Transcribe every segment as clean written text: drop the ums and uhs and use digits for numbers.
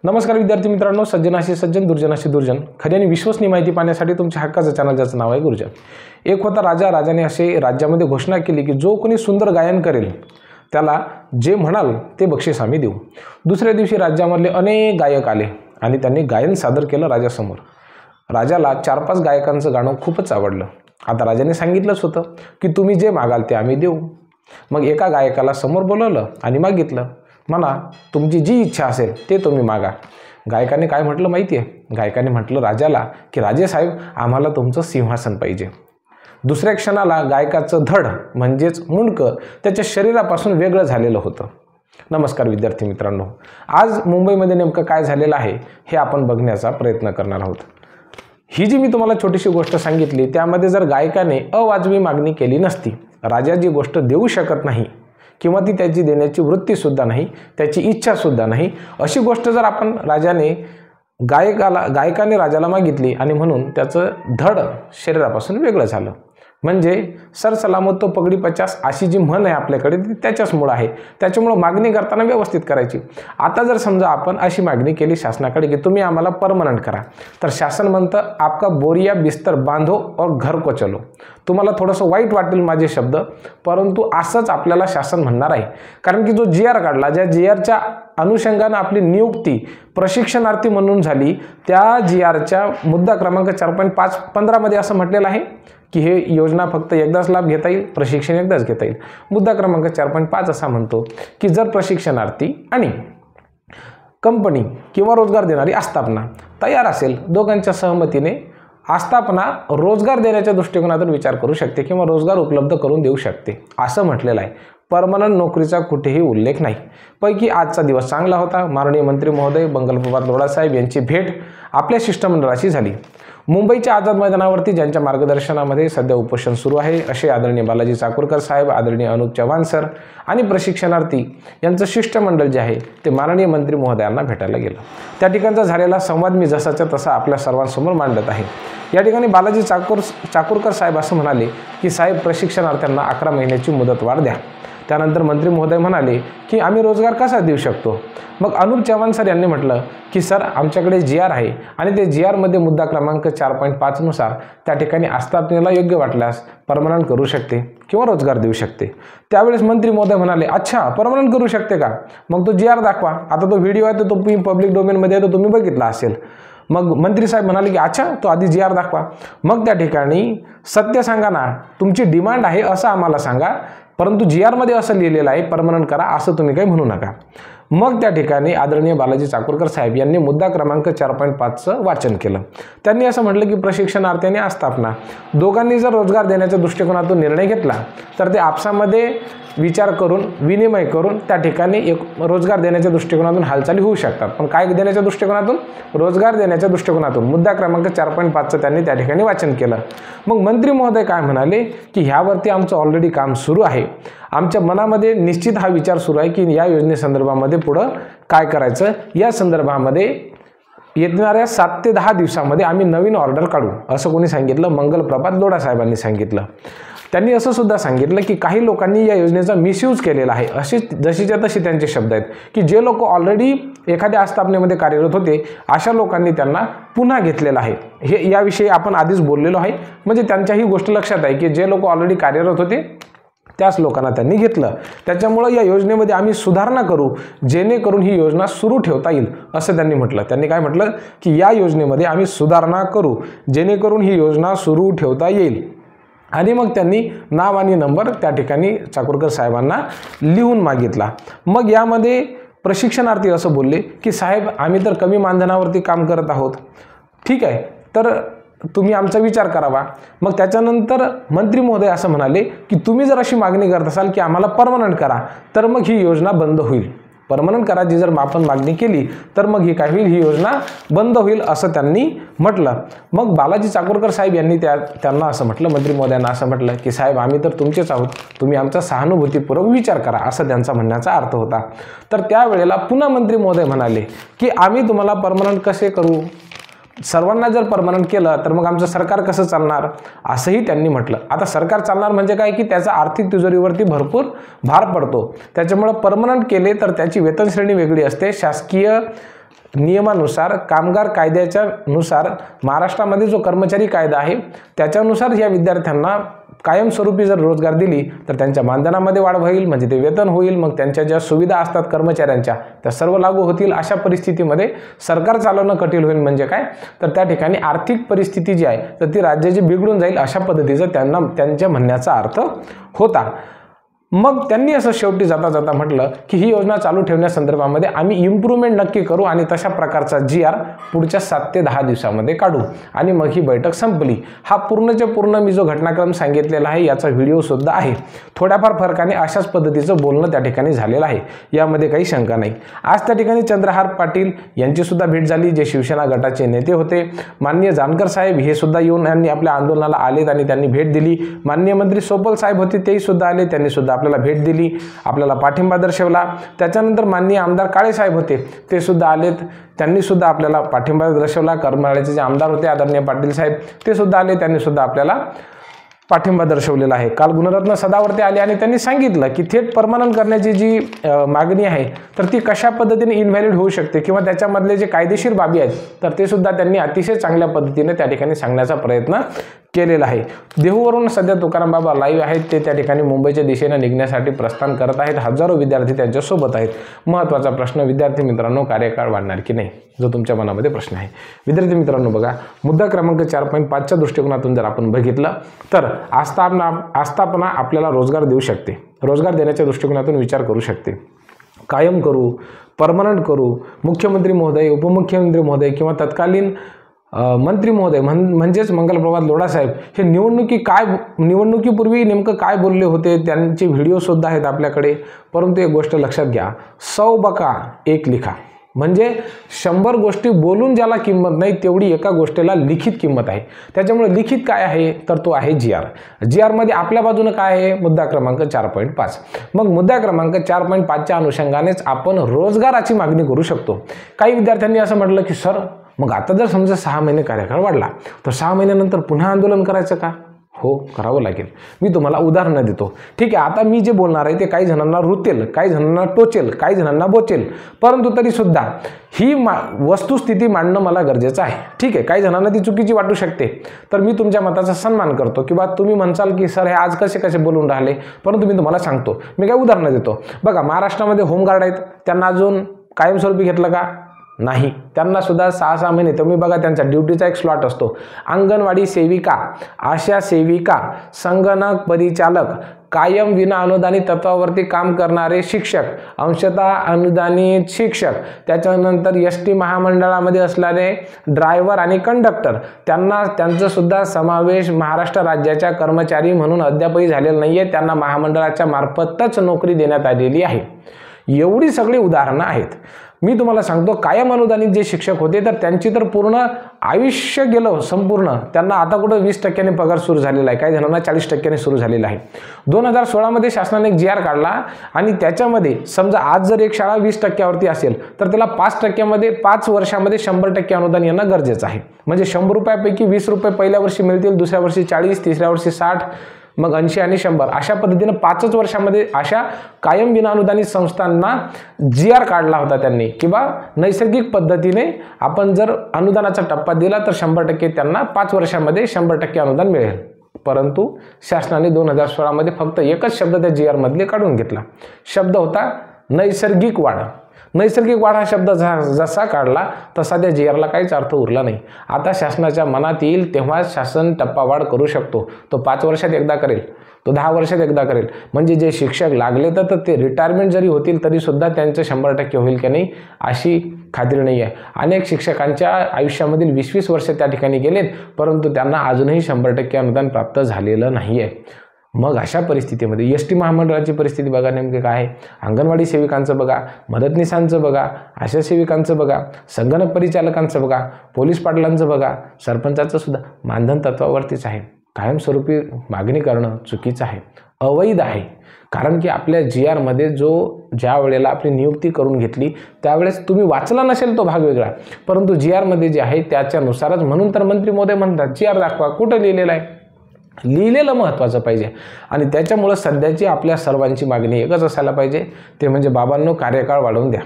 नमस्कार विद्यार्थी मित्रांनो, सज्जनाशी सज्जन दुर्जनाशी दुर्जन खरी आणि विश्वसनीय माहिती पाहण्यासाठी तुमच्या हक्काचं चॅनल ज्याचं नाव आहे गुरुजन। एक होता राजा, राजाने असे राज्यामध्ये घोषणा केली की जो कोणी सुंदर गायन करेल त्याला जे म्हणाल ते बक्षीस आम्ही देऊ। दुसऱ्या दिवशी राज्यामधले अनेक गायक आले आणि त्यांनी गायन सादर केलं राजासमोर। राजाला 4-5 गायकांचं गाणं खूपच आवडलं। आता राजाने सांगितलंच होतं की तुम्ही जे मागाल ते आम्ही देऊ। मग एका गायकाला समोर बोलवलं आणि मागितलं, म्हणा तुमची जी इच्छा असेल ते तुम्ही मागा। गायकाने काय म्हटलं माहिती आहे? गायकाने म्हटलं राजाला की राजे साहेब, आम्हाला तुमचं सिंहासन पाहिजे। दुसऱ्या क्षणाला गायकाचं धड म्हणजेच मुंडकं त्याच्या शरीरापासून वेगळं झालेलं होतं। नमस्कार विद्यार्थी मित्रांनो, आज मुंबईमध्ये नेमकं काय झालेलं आहे हे आपण बघण्याचा प्रयत्न करणार आहोत। ही जी मी तुम्हाला छोटीशी गोष्ट सांगितली त्यामध्ये जर गायकाने अवाजवी मागणी केली नसती, राजा जी गोष्ट देऊ शकत नाही किंवा ती त्याची देण्याची वृत्तीसुद्धा नाही, त्याची इच्छासुद्धा नाही, अशी गोष्ट जर आपण गायकाने राजाला मागितली आणि म्हणून त्याचं धड शरीरापासून वेगळं झालं, म्हणजे सर सलामत तो पगडी 50 अशी जी म्हण आहे आपल्याकडे ती त्याच्याचमुळं आहे। त्याच्यामुळं मागणी करताना व्यवस्थित करायची। आता जर समजा आपण अशी मागणी केली शासनाकडे की तुम्ही आम्हाला परमनंट करा, तर शासन म्हणतं आपका बोरिया बिस्तर बांधो और घर को चलो। तुम्हाला थोडंसं वाईट वाटेल माझे शब्द, परंतु असंच आपल्याला शासन म्हणणार आहे। कारण की जो GR काढला, ज्या GRच्या अनुषंगाने आपली नियुक्ती प्रशिक्षणार्थी म्हणून झाली, त्या GRच्या मुद्दा क्रमांक 4.5-15 मध्ये असं म्हटलेलं आहे की हे योजना फक्त एकदाच लाभ घेता येईल, प्रशिक्षण एकदाच घेता येईल। मुद्दा क्रमांक 4.5 असा म्हणतो की जर प्रशिक्षणार्थी आणि कंपनी किंवा रोजगार देणारी आस्थापना तयार असेल, दोघांच्या सहमतीने आस्थापना रोजगार देण्याच्या दृष्टिकोनातून विचार करू शकते किंवा रोजगार उपलब्ध करून देऊ शकते असं म्हटलेलं आहे। परमनंट नोकरीचा कुठेही उल्लेख नाही। पैकी आजचा दिवस चांगला होता। माननीय मंत्री महोदय बंगलप्रभात लोढा साहेब यांची भेट आपल्या शिष्टमंडळाशी झाली। मुंबईच्या आझाद मैदानावरती ज्यांच्या मार्गदर्शनामध्ये सध्या उपोषण सुरू आहे असे आदरणीय बालाजी चाकूरकर साहेब, आदरणीय अनुप चव्हाण सर आणि प्रशिक्षणार्थी यांचं शिष्टमंडळ जे आहे ते माननीय मंत्री महोदयांना भेटायला गेलं। त्या ठिकाणचा झालेला संवाद मी जसाच्या तसा आपल्या सर्वांसमोर मांडत आहे। या ठिकाणी बालाजी चाकूरकर साहेब असं म्हणाले की साहेब, प्रशिक्षणार्थ्यांना 11 महिन्याची मुदतवाढ द्या। त्यानंतर मंत्री महोदय म्हणाले की आम्ही रोजगार कसा देऊ शकतो? मग अनुप चव्हाण सर यांनी म्हटलं की सर, आमच्याकडे GR आहे आणि ते GR मध्ये मुद्दा क्रमांक 4.5 नुसार त्या ठिकाणी आस्थापनेला योग्य वाटल्यास परमनंट करू शकते किंवा रोजगार देऊ शकते। त्यावेळेस मंत्री महोदय म्हणाले, अच्छा परमनंट करू शकते का? मग तो GR दाखवा। आता तो व्हिडिओ आहे तो तुम्ही पब्लिक डोमेनमध्ये आहे, तो तुम्ही बघितला असेल। मग मंत्री साहेब म्हणाले की अच्छा, तो आधी GR दाखवा। मग त्या ठिकाणी सत्य सांगा ना, तुमची डिमांड आहे असं आम्हाला सांगा, परंतु GR मध्ये असं लिहिलेलं आहे परमनंट करा असं तुम्ही काही म्हणू नका। मग त्या ठिकाणी आदरणीय बालाजी चाकूरकर साहेब यांनी मुद्दा क्रमांक 4.5चं वाचन केलं। त्यांनी असं म्हटलं की प्रशिक्षणार्थी आणि आस्थापना दोघांनी जर रोजगार देण्याच्या दृष्टिकोनातून निर्णय घेतला तर ते आपसामध्ये विचार करून, विनिमय करून त्या ठिकाणी एक रोजगार देण्याच्या दृष्टिकोनातून हालचाली होऊ शकतात। पण काय देण्याच्या दृष्टिकोनातून? रोजगार देण्याच्या दृष्टिकोनातून मुद्दा क्रमांक 4.5चं त्यांनी त्या ठिकाणी वाचन केलं। मग मंत्री महोदय काय म्हणाले की ह्यावरती आमचं ऑलरेडी काम सुरू आहे। आमच्या मनामध्ये निश्चित हा विचार सुरू आहे की या योजनेसंदर्भामध्ये पुढं काय करायचं। या संदर्भामध्ये येणाऱ्या 7 ते 10 दिवसामध्ये आम्ही नवीन ऑर्डर काढू असं कोणी सांगितलं? मंगलप्रभात लोढा साहेबांनी सांगितलं। त्यांनी असं सुद्धा सांगितलं की काही लोकांनी या योजनेचा मिसयूज केलेला आहे। असे जशीच्या तशी त्यांचे शब्द आहेत की जे लोक ऑलरेडी एखाद्या आस्थापनेमध्ये कार्यरत होते अशा लोकांनी त्यांना पुन्हा घेतलेलं आहे। हे याविषयी आपण आधीच बोललेलो आहे, म्हणजे त्यांच्या ही गोष्ट लक्षात आहे की जे लोक ऑलरेडी कार्यरत होते त्याच लोकांना त्यांनी घेतलं। त्याच्यामुळं या योजनेमध्ये आम्ही सुधारणा करू जेणेकरून ही योजना सुरू ठेवता येईल असं त्यांनी म्हटलं। त्यांनी काय म्हटलं की या योजनेमध्ये आम्ही सुधारणा करू जेणेकरून ही योजना सुरू ठेवता येईल। आणि मग त्यांनी नाव आणि नंबर त्या ठिकाणी चाकूरकर साहेबांना लिहून मागितला। मग यामध्ये प्रशिक्षणार्थी असं बोलले की साहेब, आम्ही तर कमी मानधनावरती काम करत आहोत, ठीक आहे, तर तुम्ही आमचा विचार करावा। मग त्याच्यानंतर मंत्री महोदय असं म्हणाले की तुम्ही जर अशी मागणी करत असाल की आम्हाला परमनंट करा, तर मग ही योजना बंद होईल। परमनंट करायची जर आपण मागणी केली तर मग ही काय होईल? ही योजना बंद होईल असं त्यांनी म्हटलं। मग बालाजी चाकूरकर साहेब यांनी त्यांना असं म्हटलं, मंत्री महोदयांना असं म्हटलं की साहेब, आम्ही तर तुमचेच आहोत, तुम्ही आमचा सहानुभूतीपूर्वक विचार करा असं त्यांचा म्हणण्याचा अर्थ होता। तर त्यावेळेला पुन्हा मंत्री महोदय म्हणाले की आम्ही तुम्हाला परमनंट कसे करू? सर्वांना जर परमनंट केलं तर मग आमचं सरकार कसं चालणार असंही त्यांनी म्हटलं। आता सरकार चालणार म्हणजे काय की त्याचा आर्थिक तिजोरीवरती भरपूर भार पडतो, त्याच्यामुळे परमनंट केले तर त्याची वेतन श्रेणी वेगळी असते, शासकीय नियमानुसार कामगार कायद्याच्या नुसार महाराष्ट्रामध्ये जो कर्मचारी कायदा आहे त्याच्यानुसार या विद्यार्थ्यांना कायमस्वरूपी जर रोजगार दिली तर त्यांच्या मानधनामध्ये वाढ होईल, म्हणजे ते वेतन होईल, मग त्यांच्या ज्या सुविधा असतात कर्मचाऱ्यांच्या त्या सर्व लागू होतील. अशा परिस्थितीमध्ये सरकार चालवणं कठीण होईल. म्हणजे काय तर त्या ठिकाणी आर्थिक परिस्थिती जी आहे तर ती राज्याची बिघडून जाईल, अशा पद्धतीचं त्यांच्या म्हणण्याचा अर्थ होता. मग त्यांनी असं शेवटी जाता जाता म्हटलं की ही योजना चालू ठेवण्यासंदर्भामध्ये आम्ही इम्प्रूव्हमेंट नक्की करू आणि तशा प्रकारचा GR पुढच्या 7 ते 10 दिवसामध्ये काढू. आणि मग ही बैठक संपली. हा पूर्णच्या पूर्ण मी जो घटनाक्रम सांगितलेला आहे याचा व्हिडिओसुद्धा आहे. थोड्याफार फरकाने अशाच पद्धतीचं बोलणं त्या ठिकाणी झालेलं आहे, यामध्ये काही शंका नाही. आज त्या ठिकाणी चंद्रहार पाटील यांची सुद्धा भेट झाली, जे शिवसेना गटाचे नेते होते. माननीय जानकर साहेब हे सुद्धा येऊन यांनी आपल्या आंदोलनाला आलेत आणि त्यांनी भेट दिली. माननीय मंत्री सोपल साहेब होते, तेही सुद्धा आले, त्यांनी सुद्धा आपल्याला भेट दिली, आपल्याला पाठिंबा दर्शवला. त्याच्यानंतर माननीय आमदार काळे साहेब होते, ते सुद्धा आलेत, त्यांनी सुद्धा आपल्याला पाठिंबा दर्शवला. करमाळ्याचे जे आमदार होते आदरणीय पाटील साहेब ते सुद्धा आले, त्यांनी सुद्धा आपल्याला पाठिंबा दर्शवलेला आहे. काल गुणरत्न सदावर्ते आले आणि त्यांनी सांगितलं की थेट परमनंट करण्याची जी मागणी आहे तर ती कशा पद्धतीने इनव्हॅलिड होऊ शकते किंवा त्याच्यामधले जे कायदेशीर बाबी आहेत तर ते सुद्धा त्यांनी अतिशय चांगल्या पद्धतीने त्या ठिकाणी सांगण्याचा प्रयत्न केलेला आहे. देहूवरून सध्या तुकाराम बाबा लाईव्ह आहेत, ते त्या ठिकाणी मुंबईच्या दिशेने निघण्यासाठी प्रस्थान करत आहेत. हजारो विद्यार्थी त्यांच्यासोबत आहेत. महत्त्वाचा प्रश्न विद्यार्थी मित्रांनो, कार्यकाळ वाढणार की नाही, जो तुमच्या मनामध्ये प्रश्न आहे. विद्यार्थी मित्रांनो बघा, मुद्दा क्रमांक 4.5च्या दृष्टिकोनातून जर आपण बघितलं तर आस्थापना आपल्याला रोजगार देऊ शकते, रोजगार देण्याच्या दृष्टिकोनातून विचार करू शकते. कायम करू, परमनंट करू, मुख्यमंत्री महोदय, उपमुख्यमंत्री महोदय किंवा तत्कालीन मंत्री महोदय म्हणजेच मंगलप्रभात लोढा साहेब हे निवडणुकीपूर्वी नेमकं काय बोलले होते त्यांचे व्हिडिओसुद्धा आहेत आपल्याकडे. परंतु एक गोष्ट लक्षात घ्या, 100 बका 1 लिखा, म्हणजे 100 गोष्टी बोलून ज्याला किंमत नाही तेवढी एका गोष्टीला लिखित किंमत आहे. त्याच्यामुळे लिखित काय आहे तर तो आहे GR मध्ये आपल्या बाजूने काय आहे, मुद्दा क्रमांक 4.5. मग मुद्दा क्रमांक 4.5च्या अनुषंगानेच आपण रोजगाराची मागणी करू शकतो. काही विद्यार्थ्यांनी असं म्हटलं की सर मग आता जर समजा 6 महिने कार्यकाळ वाढला तर 6 महिन्यानंतर पुन्हा आंदोलन करायचं का? हो, करावं लागेल. मी तुम्हाला उदाहरणं देतो. ठीक आहे, आता मी जे बोलणार आहे ते काही जणांना रुतेल, काही जणांना टोचेल, काही जणांना बोचेल, परंतु तरी सुद्धा ही वस्तुस्थिती मांडणं मला गरजेचं आहे. ठीक आहे, काही जणांना ती चुकीची वाटू शकते, तर मी तुमच्या मताचा सन्मान करतो किंवा तुम्ही म्हणसाल की सर हे आज कसे बोलून राहिले, परंतु मी तुम्हाला सांगतो, मी काय उदाहरणं देतो. बघा, महाराष्ट्रामध्ये होमगार्ड आहेत, त्यांना अजून कायमस्वरूपी घेतलं का? नाही, त्यांना सुद्धा 6 महिने. तुम्ही बघा, त्यांचा ड्युटीचा एक स्लॉट असतो. अंगणवाडी सेविका, आशा सेविका, संगणक परिचालक, कायम विना अनुदानित तत्वावरती काम करणारे शिक्षक, अंशतः अनुदानित शिक्षक, त्याच्यानंतर ST महामंडळामध्ये असणारे ड्रायव्हर आणि कंडक्टर, त्यांचा सुद्धा समावेश महाराष्ट्र राज्याच्या कर्मचारी म्हणून अद्यापही झालेला नाही आहे. त्यांना महामंडळाच्या मार्फतच नोकरी देण्यात आलेली आहे. एवढी सगळी उदाहरणं आहेत. मी तुम्हाला सांगतो, कायम अनुदानित जे शिक्षक होते तर त्यांची तर पूर्ण आयुष्य गेलं संपूर्ण. त्यांना आता कुठं 20% पगार सुरू झालेला आहे, काही जणांना 40% सुरू झालेला आहे. 2016मध्ये शासनाने एक GR काढला आणि त्याच्यामध्ये समजा आज जर एक शाळा 20%वरती असेल तर त्याला 5% 5 वर्षामध्ये 100% अनुदान येणं गरजेचं आहे. म्हणजे 100 रुपयापैकी 20 रुपये पहिल्या वर्षी मिळतील, दुसऱ्या वर्षी 40, तिसऱ्या वर्षी 60, मग 80 आणि 100 अशा पद्धतीने 5च वर्षामध्ये अशा कायम विना अनुदानित संस्थांना GR काढला होता त्यांनी, किंवा नैसर्गिक पद्धतीने आपण जर अनुदानाचा टप्पा दिला तर 100% त्यांना 5 वर्षामध्ये 100% अनुदान मिळेल. परंतु शासनाने 2016मध्ये फक्त एकच शब्द त्या GR मधले काढून घेतला. शब्द होता नैसर्गिक वाढ. नैसर्गिक वाढ हा शब्द जसा काढला तसा त्या GRला काहीच अर्थ उरला नाही. आता शासनाच्या मनात येईल तेव्हा शासन टप्पावाढ करू शकतो. तो 5 वर्षात एकदा करेल, तो 10 वर्षात एकदा करेल. म्हणजे जे शिक्षक लागले तर ते रिटायरमेंट जरी होतील तरी सुद्धा त्यांचं 100% होईल की नाही अशी खात्री नाही आहे. अनेक शिक्षकांच्या आयुष्यामधील 20-20 वर्ष त्या ठिकाणी गेलेत, परंतु त्यांना अजूनही 100% अनुदान प्राप्त झालेलं नाही आहे. मग अशा परिस्थितीमध्ये ST महामंडळाची परिस्थिती बघा नेमके काय आहे. अंगणवाडी सेविकांचं बघा, मदतनीसांचं बघा, आशा सेविकांचं बघा, संगणक परिचालकांचं बघा, पोलीस पाटलांचं बघा, सरपंचाचं सुद्धा मानधन तत्वावरतीच आहे. कायमस्वरूपी मागणी करणं चुकीचं आहे, अवैध आहे. कारण की आपल्या GR मध्ये ज्या वेळेला आपली नियुक्ती करून घेतली त्यावेळेस तुम्ही वाचला नसेल तो भाग वेगळा, परंतु GR मध्ये जे आहे त्याच्यानुसारच, म्हणून तर मंत्री महोदय म्हणतात GR दाखवा, कुठं लिहिलेलं आहे, लिहिलेलं महत्त्वाचं पाहिजे. आणि त्याच्यामुळं सध्याची आपल्या सर्वांची मागणी एकच असायला पाहिजे, ते म्हणजे बाबांनो कार्यकाळ वाढवून द्या.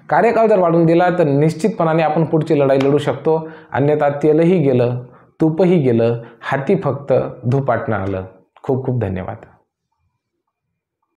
कार्यकाळ जर वाढवून दिला तर निश्चितपणाने आपण पुढची लढाई लढू शकतो. अन्यथा तेलही गेलं, तूपही गेलं, हाती फक्त धुपाटणं आलं. खूप खूप धन्यवाद.